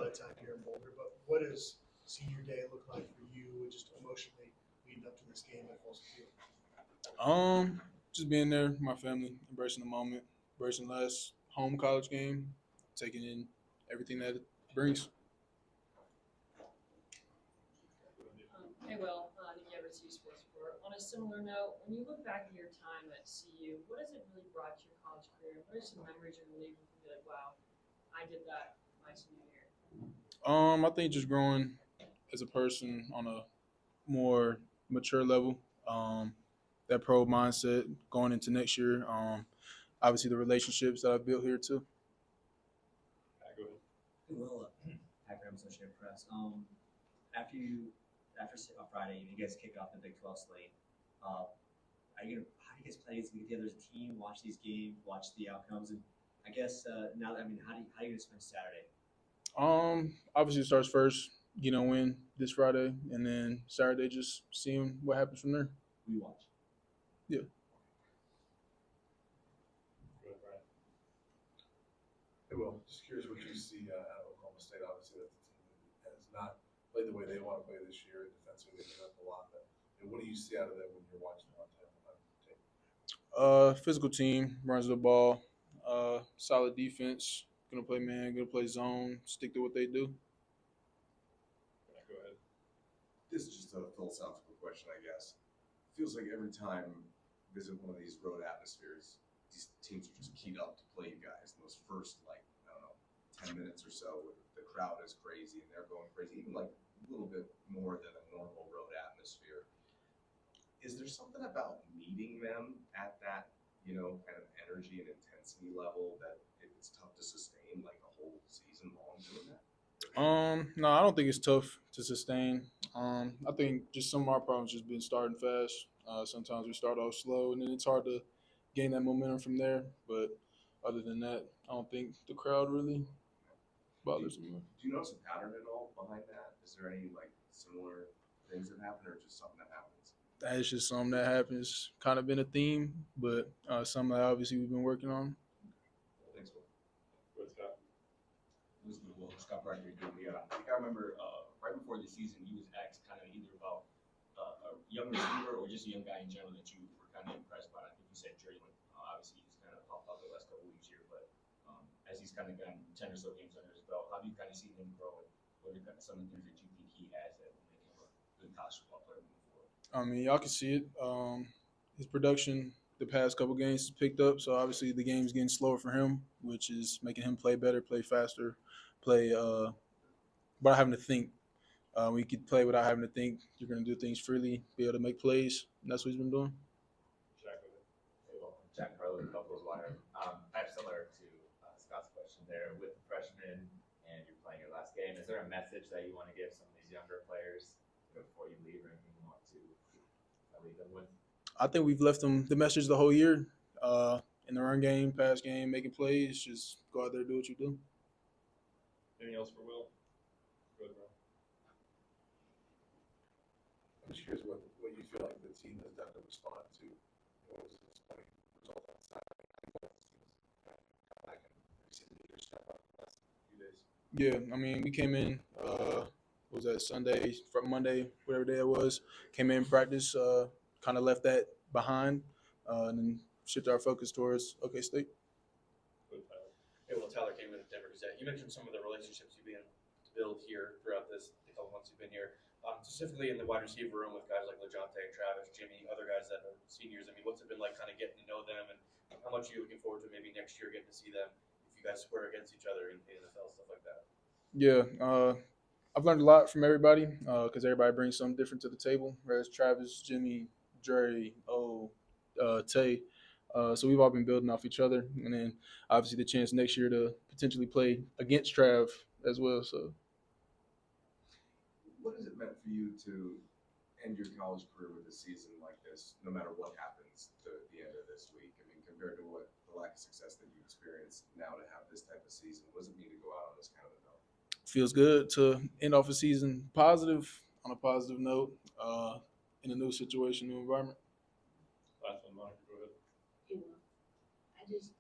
of time here in Boulder, but what does senior day look like for you, just emotionally leading up to this game at Folsom Field? Just being there, with my family, embracing the moment, embracing last home college game, taking in everything that it brings. Hey, Will, the Everett Sports Report. On a similar note, when you look back at your time at CU, what has it really brought to your college career? What are some memories you're leaving to be like, wow, I did that my senior year? I think just growing as a person on a more mature level, that pro mindset going into next year. Obviously the relationships that I've built here too. Well, Packer Associated Press. After Friday, you guys kick off the Big 12 slate. How do you guys plan to get together as a team, watch these games, watch the outcomes, and I guess now, how are you gonna spend Saturday? Obviously it starts first, win this Friday, and then Saturday just seeing what happens from there. Who you watch? Yeah. Hey, Will, just curious what you see out of Oklahoma State. Obviously, that's a team that has not played the way they want to play this year. Defensively, they give up a lot. But what do you see out of them when you're watching them on tape? Physical team, runs the ball, solid defense, gonna play man, gonna play zone, stick to what they do. Go ahead. This is just a philosophical question, I guess. Feels like every time I visit one of these road atmospheres, these teams are just keyed up to play you guys. In those first, 10 minutes or so, the crowd is crazy and they're going crazy, even like a little bit more than a normal road atmosphere. Is there something about meeting them at that, kind of energy and intensity level that it's tough to sustain like a whole season long doing that? No, I don't think it's tough to sustain. I think just some of our problems just been starting fast. Sometimes we start off slow, and then it's hard to gain that momentum from there. But other than that, I don't think the crowd really bothers me. Do you notice a pattern at all behind that? Is there any similar things that happen, or just something that happens? That's just something that happens. Kind of been a theme, but something that obviously we've been working on. Thanks, Will. What's that? This is Will Scott Parker doing I think I remember right before the season, he was asked kind of either about a young receiver or just a young guy in general that you were kind of impressed by. I think you said Jalen. Obviously, he's kind of popped up the last couple weeks here, but as he's kind of gotten 10 or so games under his belt, how do you kind of see him grow, and what are some of the things that you think he has that will make him a good college football player moving forward? I mean, y'all can see it. His production the past couple games has picked up, so obviously the game's getting slower for him, which is making him play better, play faster, play without having to think. When you can play without having to think, you're going to do things freely, be able to make plays, and that's what he's been doing. Jack Carlo, Buffalo's Wire. I have similar to Scott's question there. With the freshmen and you're playing your last game, is there a message that you want to give some of these younger players before you leave, or anything you want to leave them with? I think we've left them the message the whole year. In the run game, pass game, making plays, just go out there and do what you do. Anything else for Will? Go ahead, bro. I'm just curious what you feel like the team has done to respond to what was a disappointing result on Saturday. I think both teams come back and receive the leader step up the last few days. Yeah, I mean, we came in, what was that, Sunday, from Monday, whatever day it was, came in practice, kind of left that behind, and then shifted our focus towards OK State. Hey, well, Tyler came in at Denver Gazette. You mentioned some of the relationships you've been to build here throughout the couple months you've been here, specifically in the wide receiver room with guys like LeJonte, Travis, Jimmy, other guys that are seniors. I mean, what's it been like kind of getting to know them, and how much are you looking forward to maybe next year getting to see them if you guys square against each other in the NFL, stuff like that? Yeah, I've learned a lot from everybody because everybody brings something different to the table, whether it's Travis, Jimmy, Dre, Tay. So we've all been building off each other, and then obviously the chance next year to potentially play against Trav as well. So, What has it meant for you to end your college career with a season like this, no matter what happens to the end of this week? I mean, compared to what the lack of success that you experienced, now to have this type of season, what does it mean to go out on this kind of a note? feels good to end off a season positive, on a positive note, in a new situation, new environment. Last one, Monica, go ahead.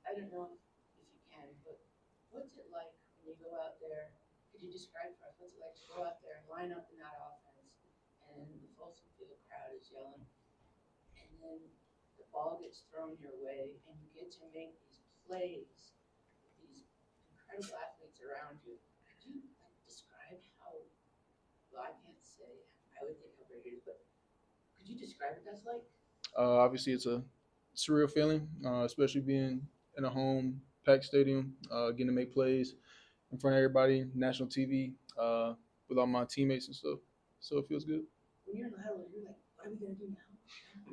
I don't know if you can, but what's it like when you go out there Could you describe for us what's it like to go out there and line up in that offense, and the Folsom Field crowd is yelling, and then the ball gets thrown your way, and you get to make these plays with these incredible athletes around you? Could you describe how? Well, I can't say. I would think how great it is, but could you describe what that's like? Obviously, it's a surreal feeling, especially being in a home packed stadium, getting to make plays in front of everybody, national TV, with all my teammates and stuff. So it feels good. When you're in the huddle, you're like, what are we gonna do now?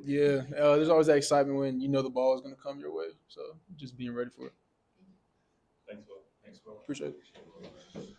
Yeah, there's always that excitement when you know the ball is going to come your way. So just being ready for it. Thanks, Will. Appreciate it.